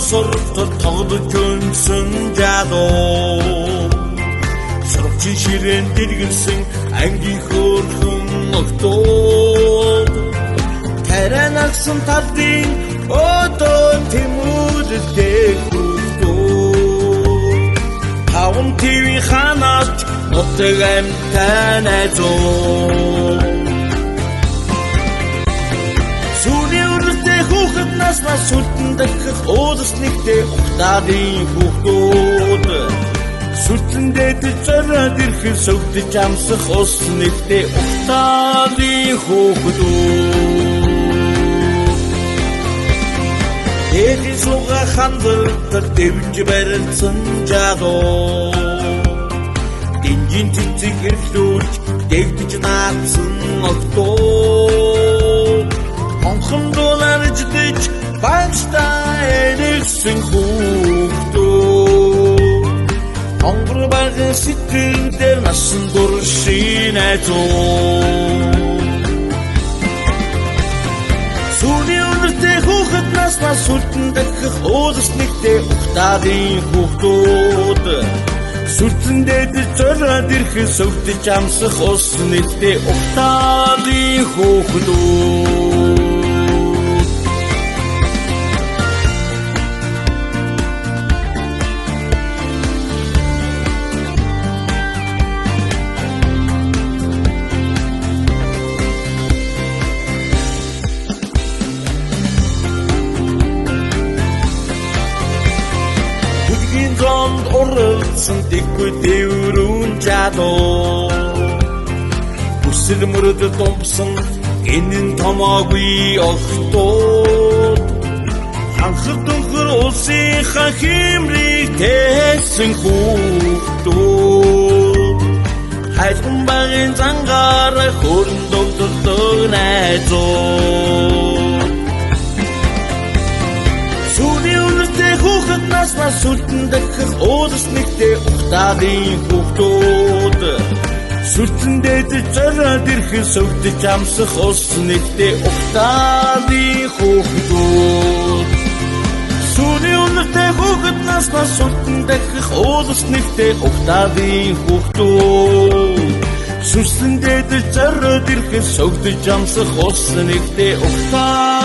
Сорогтол тоглож өнсөн жадуу Сорогчийн ширээн дэргэлсэн ангийн хөөрхөн ногтууд Таранагсан талдын өдөө тэмүүлэлтэй хүүхдүүд Таван твийн ханаач нутаг амьтаа найзуу Хүүхэд наснаас сүлтэн дахих уулс нэгтэй ухтаадын хүүхдүүд Сүлтэн дээдэж зориод ирэхэд сөвдөж амсах ус нэгтэй ухтаадын хүүхдүүд Дээдийн суугаа хандлалтар дэвж барилсан жадуу Динжин цэцэг хэрхлүүлж дэгдэж наадсан октоо Хонхон дуулаарж дэж багштай энэгсэн хүүхдүүд Хонгор багын сэтгэл дээр насан дуршин айзуу Сүүлийн өнөртэй хүүхэд наснаас сүлтэн дахих уулс нэгтэй ухтаадын хүүхдүүд Сүлтэн дээдэж зориод ирэхэд сөвдөж амсах ус нэгтэй ухтаадын хүүхдүүд Уралсан дэггүй дэврүүн жадуу Бүсэл мөрөд томпсон энэн томоогүй охтууд Ханхар дөнхөр улсынхаа химрийг тээсэн хүүхдүүд Хайрхан багын зангаараа хөрн догдолдог найзууд Хүүхэд наснаас сүлтэн дахих уулс нэгтэй ухтаадын хүүхдүүд Сүлтэн дээдэж зориод ирэхэд сөвдөж амсах ус нэгтэй ухтаадын хүүхдүүд Сүүлийн өнөртэй хүүхэд наснаас сүлтэн дахих уулс нэгтэй ухтаадын хүүхдүүд Сүлтэн дээдэж зориод ирэхэд сөвдөж амсах ус нэгтэй ухтаадын